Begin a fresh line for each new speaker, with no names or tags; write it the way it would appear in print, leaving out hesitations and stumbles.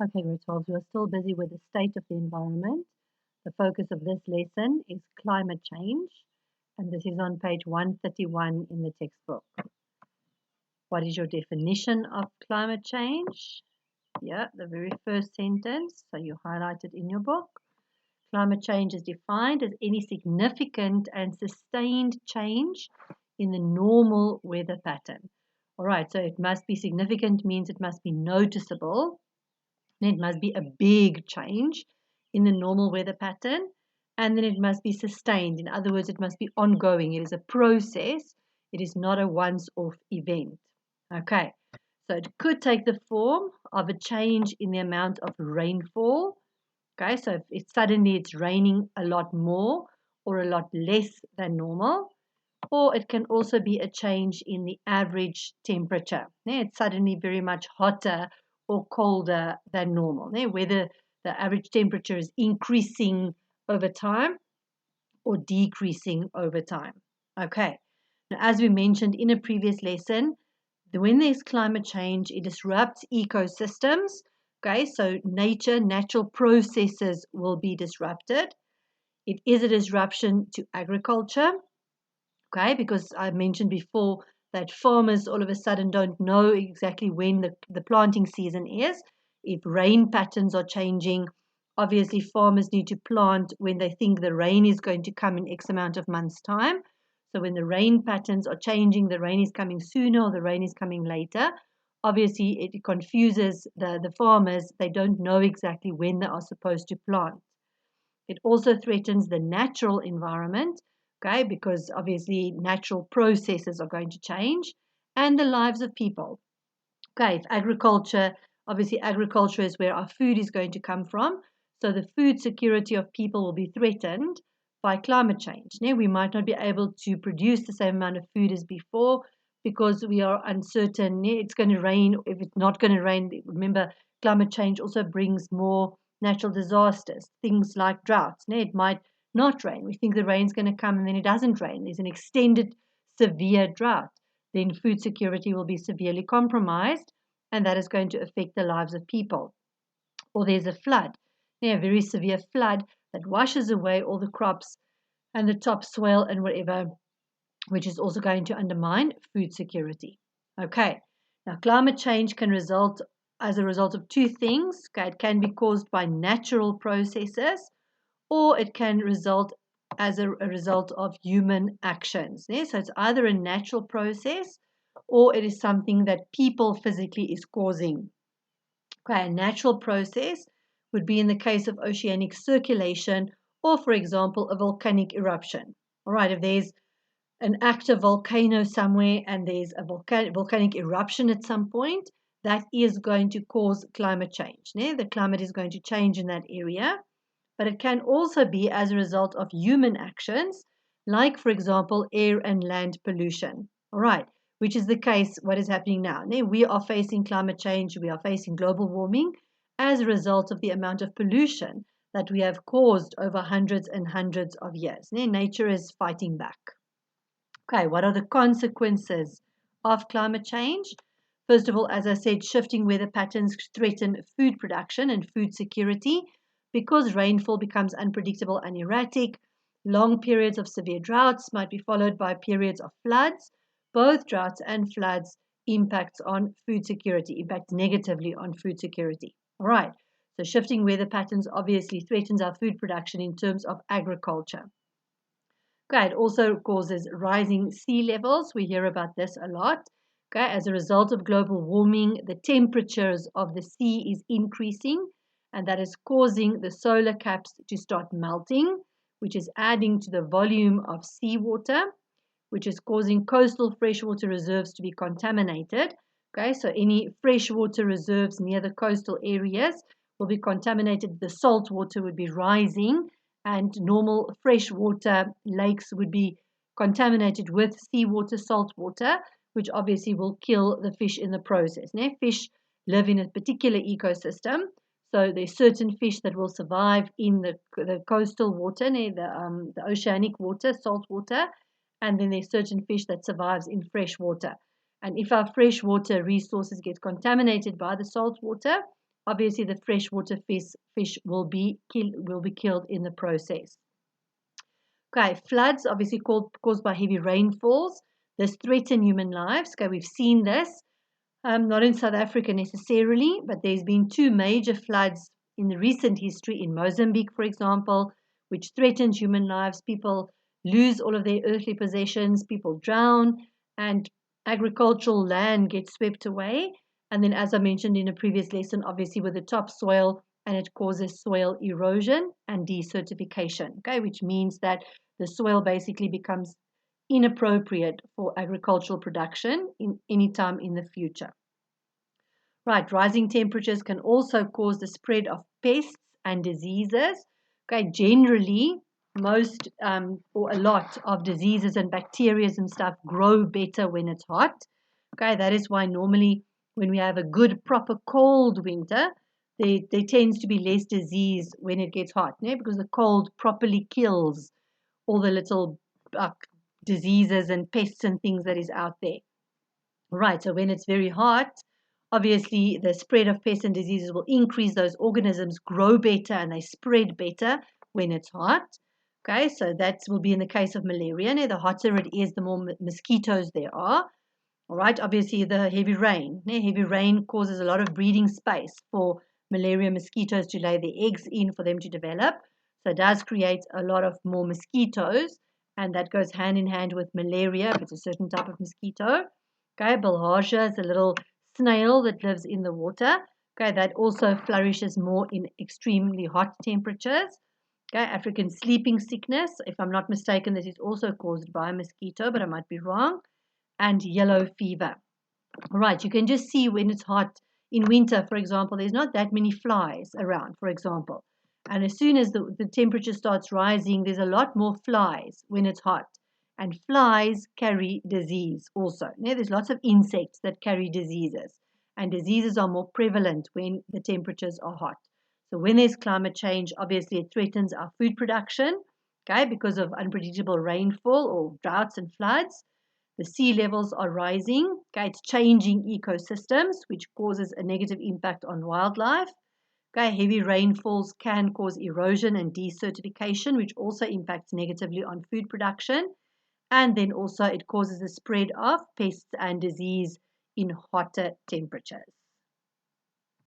Okay, grade 12, you are still busy with the state of the environment. The focus of this lesson is climate change, and this is on page 131 in the textbook. What is your definition of climate change? Yeah, the very first sentence, so you highlight it in your book. Climate change is defined as any significant and sustained change in the normal weather pattern. All right, so it must be significant means it must be noticeable. Then it must be a big change in the normal weather pattern, and then it must be sustained. In other words, it must be ongoing. It is a process. It is not a once-off event. Okay, so it could take the form of a change in the amount of rainfall. Okay, so if suddenly it's raining a lot more or a lot less than normal, or it can also be a change in the average temperature. It's suddenly very much hotter or colder than normal. Whether the average temperature is increasing over time or decreasing over time. Okay, now as we mentioned in a previous lesson, when there's climate change, it disrupts ecosystems. Okay, so natural processes will be disrupted. It is a disruption to agriculture. Okay, because I mentioned before that farmers all of a sudden don't know exactly when the planting season is. If rain patterns are changing, obviously farmers need to plant when they think the rain is going to come in X amount of months' time. So when the rain patterns are changing, the rain is coming sooner or the rain is coming later. Obviously, it confuses the farmers. They don't know exactly when they are supposed to plant. It also threatens the natural environment, okay, because obviously natural processes are going to change, and the lives of people. Okay, if obviously agriculture is where our food is going to come from, so the food security of people will be threatened by climate change. Now, we might not be able to produce the same amount of food as before because we are uncertain. It's going to rain, if it's not going to rain. Remember, climate change also brings more natural disasters, things like droughts. It might not rain. We think the rain's going to come and then it doesn't rain. There's an extended severe drought. Then food security will be severely compromised, and that is going to affect the lives of people. Or there's a flood, a very severe flood that washes away all the crops and the topsoil and whatever, which is also going to undermine food security. Okay, now climate change can result as a result of two things. Okay, it can be caused by natural processes, or it can result as a result of human actions. So it's either a natural process or it is something that people physically is causing. Okay, a natural process would be in the case of oceanic circulation or, for example, a volcanic eruption. All right, if there's an active volcano somewhere and there's a volcanic eruption at some point, that is going to cause climate change. The climate is going to change in that area, but it can also be as a result of human actions, like, for example, air and land pollution. All right, which is the case, what is happening now. We are facing climate change, we are facing global warming as a result of the amount of pollution that we have caused over hundreds and hundreds of years. Nature is fighting back. Okay, what are the consequences of climate change? First of all, as I said, shifting weather patterns threaten food production and food security because rainfall becomes unpredictable and erratic. Long periods of severe droughts might be followed by periods of floods. Both droughts and floods impact negatively on food security. All right, so shifting weather patterns obviously threatens our food production in terms of agriculture. Okay, it also causes rising sea levels. We hear about this a lot. Okay, as a result of global warming, the temperatures of the sea is increasing, and that is causing the solar caps to start melting, which is adding to the volume of seawater, which is causing coastal freshwater reserves to be contaminated. Okay, so any freshwater reserves near the coastal areas will be contaminated. The salt water would be rising, and normal freshwater lakes would be contaminated with seawater, salt water, which obviously will kill the fish in the process. Fish live in a particular ecosystem, so there's certain fish that will survive in the coastal water, the oceanic water, salt water, and then there's certain fish that survives in fresh water. And if our freshwater resources get contaminated by the salt water, obviously the freshwater fish will be killed in the process. Okay, floods obviously caused by heavy rainfalls. This threaten human lives. Okay, we've seen this, not in South Africa necessarily, but there's been 2 major floods in the recent history in Mozambique, for example, which threatens human lives. People lose all of their earthly possessions, people drown, and agricultural land gets swept away. And then, as I mentioned in a previous lesson, obviously with the topsoil, and it causes soil erosion and desertification, okay, which means that the soil basically becomes inappropriate for agricultural production in any time in the future. Right, rising temperatures can also cause the spread of pests and diseases. Okay, generally, most or a lot of diseases and bacteria and stuff grow better when it's hot. Okay, that is why normally when we have a good, proper cold winter, there tends to be less disease when it gets hot, because the cold properly kills all the little diseases and pests and things that is out there. Right, so when it's very hot, obviously the spread of pests and diseases will increase. Those organisms grow better and they spread better when it's hot. Okay, so that will be in the case of malaria. Now, the hotter it is, the more mosquitoes there are. All right, obviously the heavy rain. Heavy rain causes a lot of breeding space for malaria mosquitoes to lay their eggs in for them to develop. So it does create a lot of more mosquitoes, and that goes hand in hand with malaria if it's a certain type of mosquito. Okay, bilharzia is a little snail that lives in the water. Okay, that also flourishes more in extremely hot temperatures. Okay, African sleeping sickness, if I'm not mistaken, this is also caused by a mosquito, but I might be wrong. And yellow fever. All right, you can just see when it's hot in winter, for example, there's not that many flies around, for example. And as soon as the temperature starts rising, there's a lot more flies when it's hot. And flies carry disease also. Now, there's lots of insects that carry diseases. And diseases are more prevalent when the temperatures are hot. So when there's climate change, obviously it threatens our food production, okay, because of unpredictable rainfall or droughts and floods. The sea levels are rising. Okay, it's changing ecosystems, which causes a negative impact on wildlife. Okay, heavy rainfalls can cause erosion and desertification, which also impacts negatively on food production. And then also it causes the spread of pests and disease in hotter temperatures.